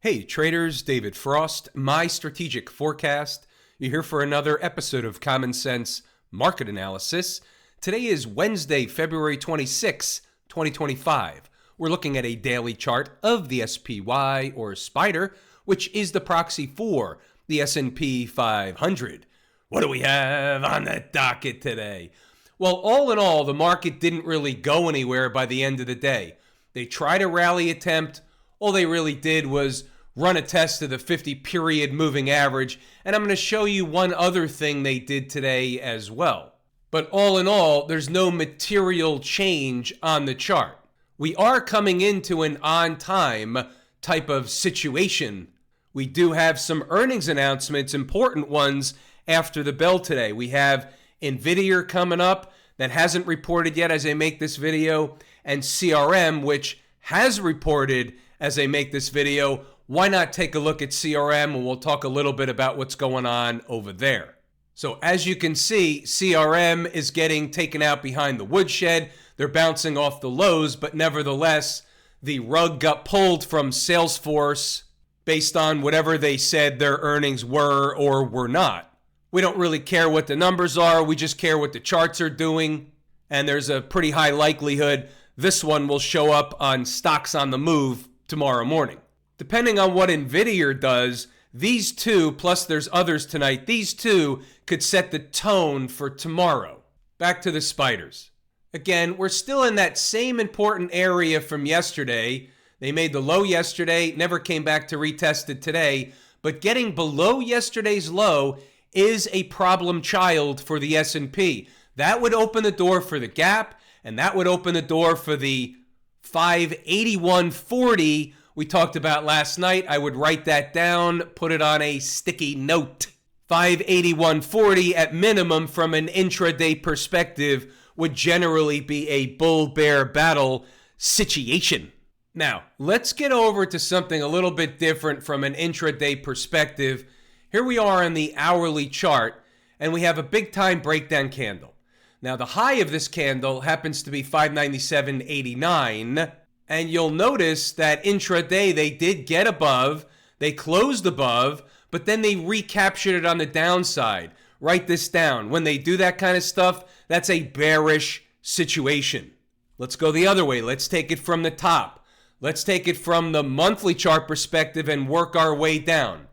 Hey traders, David Frost, MyStrategicForecast. You're here for another episode of Common Sense Market Analysis. Today is Wednesday, February 26, 2025. We're looking at a daily chart of the SPY or Spider, which is the proxy for the S&P 500. What do we have on the docket today? Well, all in all, the market didn't really go anywhere by the end of the day. They tried a rally attempt. All they really did was run a test of the 50-period moving average, and I'm going to show you one other thing they did today as well. But all in all, there's no material change on the chart. We are coming into an on-time type of situation. We do have some earnings announcements, important ones, after the bell today. We have NVIDIA coming up that hasn't reported yet as I make this video, and CRM, which has reported as I make this video. Why not take a look at CRM, and we'll talk a little bit about what's going on over there. So as you can see, CRM is getting taken out behind the woodshed. They're bouncing off the lows, but nevertheless, the rug got pulled from Salesforce based on whatever they said their earnings were or were not. We don't really care what the numbers are. We just care what the charts are doing. And there's a pretty high likelihood this one will show up on stocks on the move tomorrow morning. Depending on what NVIDIA does, these two, plus there's others tonight, these two could set the tone for tomorrow. Back to the spiders. Again, we're still in that same important area from yesterday. They made the low yesterday, never came back to retest it today, but getting below yesterday's low is a problem child for the S&P. That would open the door for the gap, and that would open the door for the 581.40 we talked about last night. I would write that down, put it on a sticky note. 581.40 at minimum from an intraday perspective would generally be a bull-bear battle situation. Now, let's get over to something a little bit different from an intraday perspective. Here we are on the hourly chart, and we have a big-time breakdown candle. Now, the high of this candle happens to be 597.89. And you'll notice that intraday they did get above, they closed above, but then they recaptured it on the downside. Write this down. When they do that kind of stuff, that's a bearish situation. Let's go the other way. Let's take it from the top. Let's take it from the monthly chart perspective and work our way down.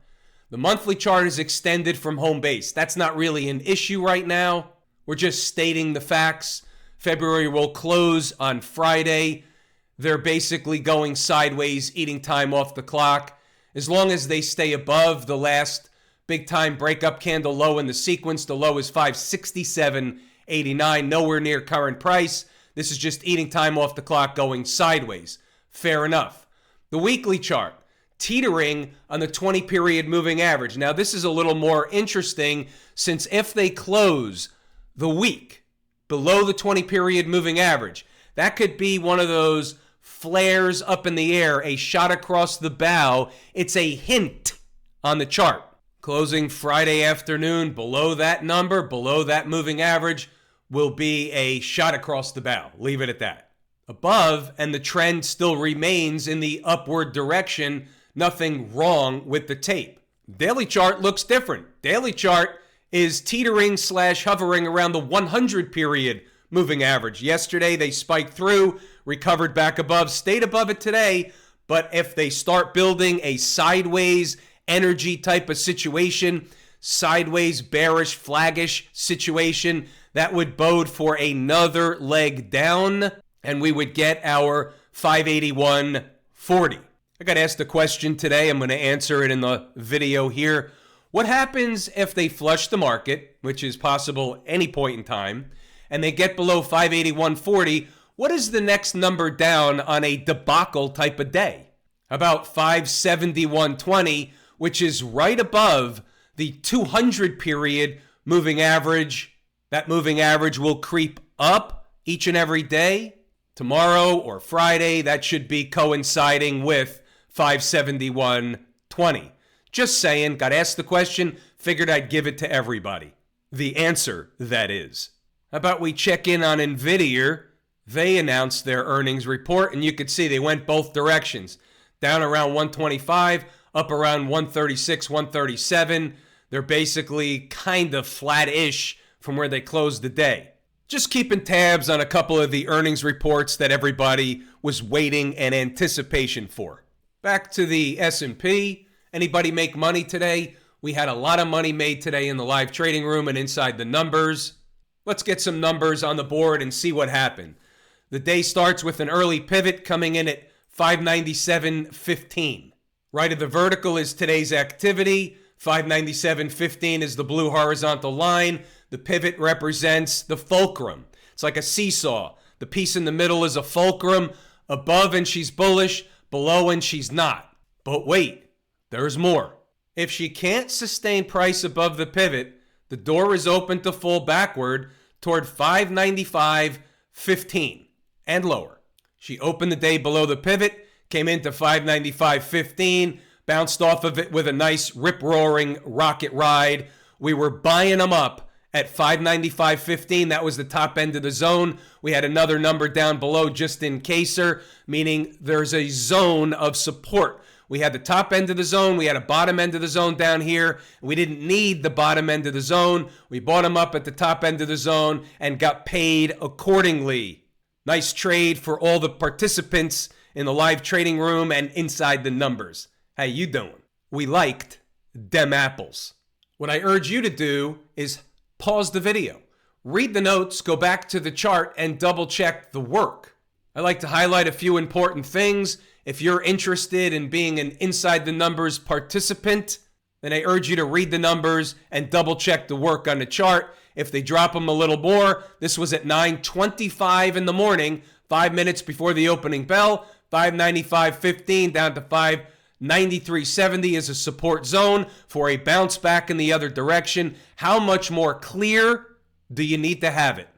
The monthly chart is extended from home base. That's not really an issue right now. We're just stating the facts. February will close on Friday. They're basically going sideways, eating time off the clock. As long as they stay above the last big time breakup candle low in the sequence, the low is 567.89, nowhere near current price. This is just eating time off the clock, going sideways. Fair enough. The weekly chart, teetering on the 20-period moving average. Now, this is a little more interesting since if they close the week below the 20-period moving average, that could be one of those flares up in the air, a shot across the bow. It's a hint on the chart. Closing Friday afternoon below that number, below that moving average, will be a shot across the bow. Leave it at that. Above, and the trend still remains in the upward direction. Nothing wrong with the tape. Daily chart looks different. Daily chart is teetering / hovering around the 100-period moving average. Yesterday, they spiked through, recovered back above, stayed above it today. But if they start building a sideways energy type of situation, sideways bearish, flaggish situation, that would bode for another leg down, and we would get our 581.40. I got asked a question today. I'm going to answer it in the video here. What happens if they flush the market, which is possible any point in time, and they get below 581.40, what is the next number down on a debacle type of day? About 571.20, which is right above the 200-period moving average. That moving average will creep up each and every day. Tomorrow or Friday, that should be coinciding with 571.20. Just saying, got asked the question, figured I'd give it to everybody. The answer, that is. How about we check in on NVIDIA? They announced their earnings report, and you could see they went both directions. Down around 125, up around 136, 137. They're basically kind of flat-ish from where they closed the day. Just keeping tabs on a couple of the earnings reports that everybody was waiting in anticipation for. Back to the S&P. Anybody make money today? We had a lot of money made today in the live trading room and inside the numbers. Let's get some numbers on the board and see what happened. The day starts with an early pivot coming in at 597.15. Right of the vertical is today's activity. 597.15 is the blue horizontal line. The pivot represents the fulcrum. It's like a seesaw. The piece in the middle is a fulcrum. Above and she's bullish, below and she's not. But wait, there's more. If she can't sustain price above the pivot, the door is open to fall backward toward 595.15 and lower. She opened the day below the pivot, came into 595.15, bounced off of it with a nice rip-roaring rocket ride. We were buying them up at 595.15. That was the top end of the zone. We had another number down below just in caser, meaning there's a zone of support. We had the top end of the zone. We had a bottom end of the zone down here. We didn't need the bottom end of the zone. We bought them up at the top end of the zone and got paid accordingly. Nice trade for all the participants in the live trading room and inside the numbers. How you doing? We liked dem apples. What I urge you to do is pause the video, read the notes, go back to the chart, and double check the work. I like to highlight a few important things. If you're interested in being an inside the numbers participant, then I urge you to read the numbers and double check the work on the chart. If they drop them a little more, this was at 9:25 in the morning, 5 minutes before the opening bell, 595.15 down to 593.70 is a support zone for a bounce back in the other direction. How much more clear do you need to have it?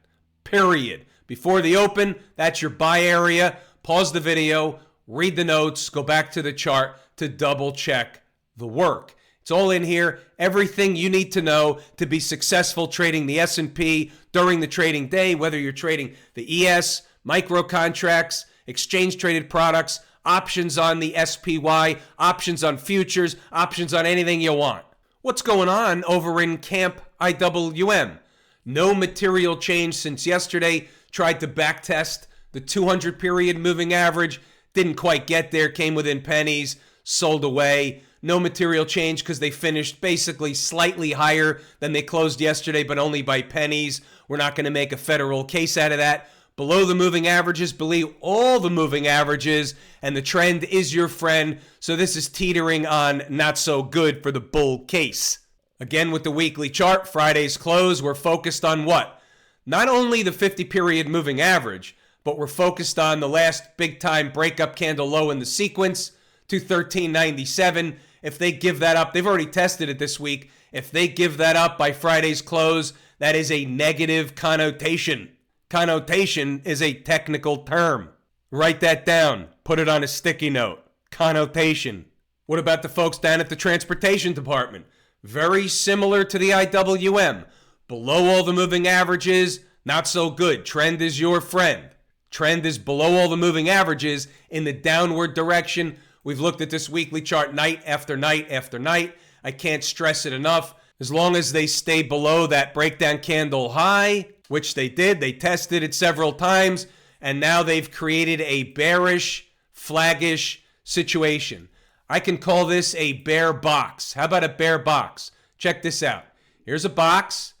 Period. Before the open, that's your buy area. Pause the video, read the notes, go back to the chart to double check the work. It's all in here. Everything you need to know to be successful trading the S&P during the trading day, whether you're trading the ES, micro contracts, exchange traded products, options on the SPY, options on futures, options on anything you want. What's going on over in Camp IWM? No material change since yesterday. Tried to backtest the 200 period moving average. Didn't quite get there. Came within pennies. Sold away. No material change because they finished basically slightly higher than they closed yesterday, but only by pennies. We're not going to make a federal case out of that. Below the moving averages, below all the moving averages, and the trend is your friend. So this is teetering on not so good for the bull case. Again, with the weekly chart, Friday's close, we're focused on what? Not only the 50-period moving average, but we're focused on the last big-time breakup candle low in the sequence, 213.97. If they give that up, they've already tested it this week. If they give that up by Friday's close, that is a negative connotation. Connotation is a technical term. Write that down. Put it on a sticky note. Connotation. What about the folks down at the transportation department? Very similar to the IWM. Below all the moving averages, not so good. Trend is your friend. Trend is below all the moving averages in the downward direction. We've looked at this weekly chart night after night after night. I can't stress it enough. As long as they stay below that breakdown candle high, which they did, they tested it several times, and now they've created a bearish, flaggish situation. I can call this a bear box. How about a bear box? Check this out. Here's a box.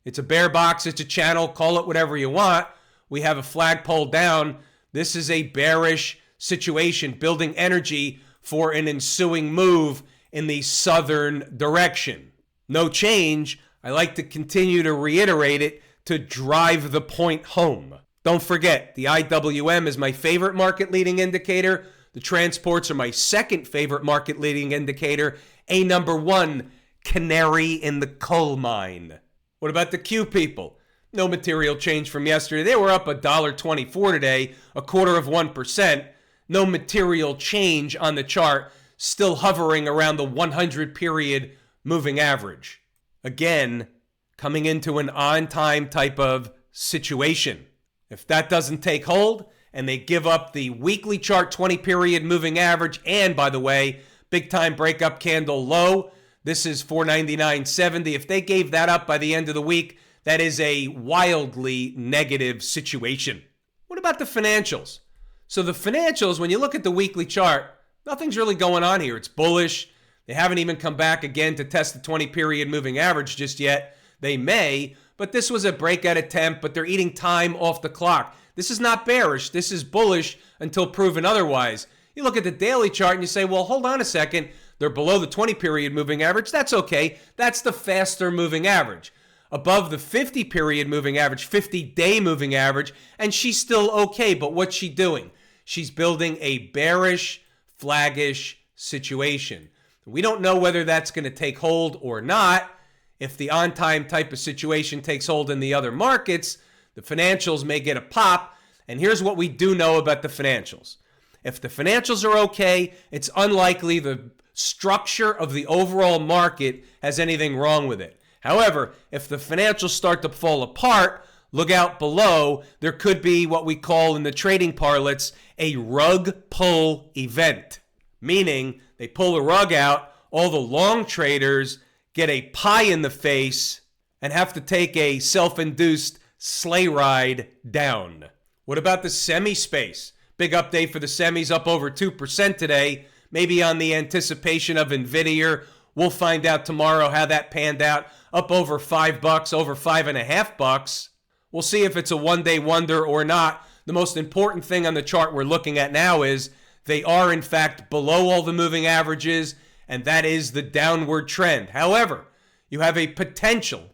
It's a bear box. It's a channel. Call it whatever you want. We have a flagpole down. This is a bearish situation, building energy for an ensuing move in the southern direction. No change. I like to continue to reiterate it to drive the point home. Don't forget, the IWM is my favorite market leading indicator. The transports are my second favorite market leading indicator. A number one canary in the coal mine. What about the Q people? No material change from yesterday. They were up $1.24 today, 0.25%. No material change on the chart, still hovering around the 100 period moving average. Again, coming into an on-time type of situation. If that doesn't take hold and they give up the weekly chart 20 period moving average, and by the way, big time breakup candle low. This is 499.70. If they gave that up by the end of the week, that is a wildly negative situation. What about the financials? So the financials, when you look at the weekly chart, nothing's really going on here. It's bullish. They haven't even come back again to test the 20-period moving average just yet. They may, but this was a breakout attempt, but they're eating time off the clock. This is not bearish. This is bullish until proven otherwise. You look at the daily chart and you say, well, hold on a second. They're below the 20-period moving average. That's okay. That's the faster moving average. Above the 50-period moving average, 50-day moving average, and she's still okay. But what's she doing? She's building a bearish, flaggish situation. We don't know whether that's going to take hold or not. If the on-time type of situation takes hold in the other markets, the financials may get a pop. And here's what we do know about the financials. If the financials are okay, it's unlikely the structure of the overall market has anything wrong with it. However, if the financials start to fall apart, look out below. There could be what we call in the trading parlance a rug pull event, meaning they pull the rug out, all the long traders get a pie in the face and have to take a self-induced sleigh ride down. What about the semi space? Big update for the semis, up over 2% today, maybe on the anticipation of NVIDIA. We'll find out tomorrow how that panned out. Up over $5, over $5.50. We'll see if it's a one-day wonder or not. The most important thing on the chart we're looking at now is they are, in fact, below all the moving averages, and that is the downward trend. However, you have a potential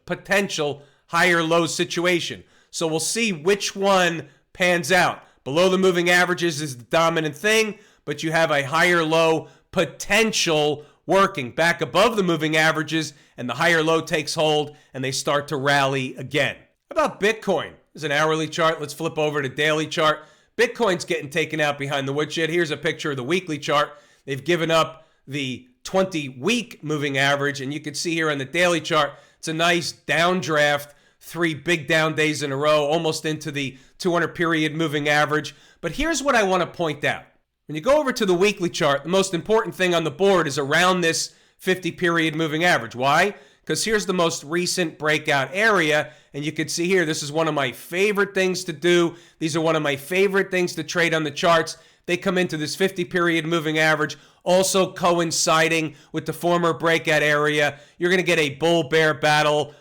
higher low situation. So we'll see which one pans out. Below the moving averages is the dominant thing, but you have a higher low potential working back above the moving averages, and the higher low takes hold and they start to rally again. How about Bitcoin? There's an hourly chart. Let's flip over to daily chart. Bitcoin's getting taken out behind the woodshed. Here's a picture of the weekly chart. They've given up the 20-week moving average, and you can see here on the daily chart, it's a nice downdraft, 3 big down days in a row, almost into the 200-period moving average. But here's what I want to point out. When you go over to the weekly chart, the most important thing on the board is around this 50-period moving average. Why? Because here's the most recent breakout area, and you can see here, this is one of my favorite things to do. These are one of my favorite things to trade on the charts. They come into this 50-period moving average, also coinciding with the former breakout area. You're going to get a bull-bear battle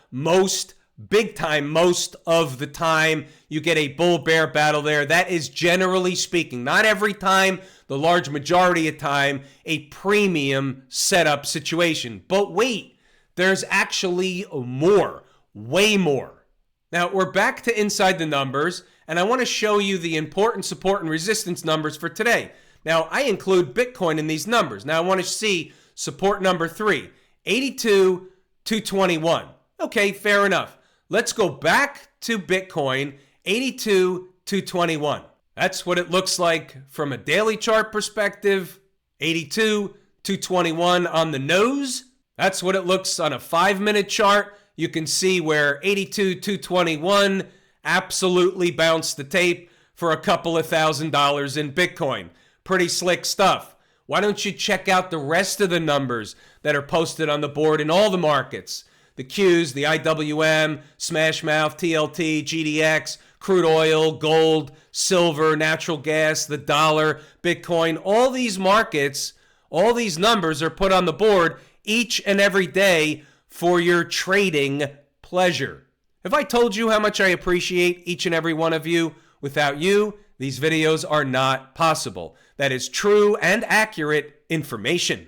big time, most of the time. You get a bull-bear battle there. That is generally speaking, not every time, the large majority of time, a premium setup situation. But wait, there's actually more, way more. Now, we're back to inside the numbers, and I want to show you the important support and resistance numbers for today. Now, I include Bitcoin in these numbers. Now, I want to see support number 3, 82,221. Okay, fair enough. Let's go back to Bitcoin, 82,221. That's what it looks like from a daily chart perspective, 82,221 on the nose. That's what it looks on a 5-minute chart. You can see where 82,221 absolutely bounced the tape for a couple of $1,000s in Bitcoin. Pretty slick stuff. Why don't you check out the rest of the numbers that are posted on the board in all the markets? The Qs, the IWM, Smashmouth, TLT, GDX, crude oil, gold, silver, natural gas, the dollar, Bitcoin, all these markets, all these numbers are put on the board each and every day for your trading pleasure. Have I told you how much I appreciate each and every one of you? Without you, these videos are not possible. That is true and accurate information.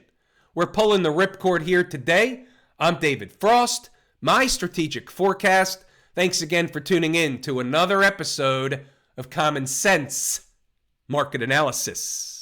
We're pulling the ripcord here today. I'm David Frost, My Strategic Forecast. Thanks again for tuning in to another episode of Common Sense Market Analysis.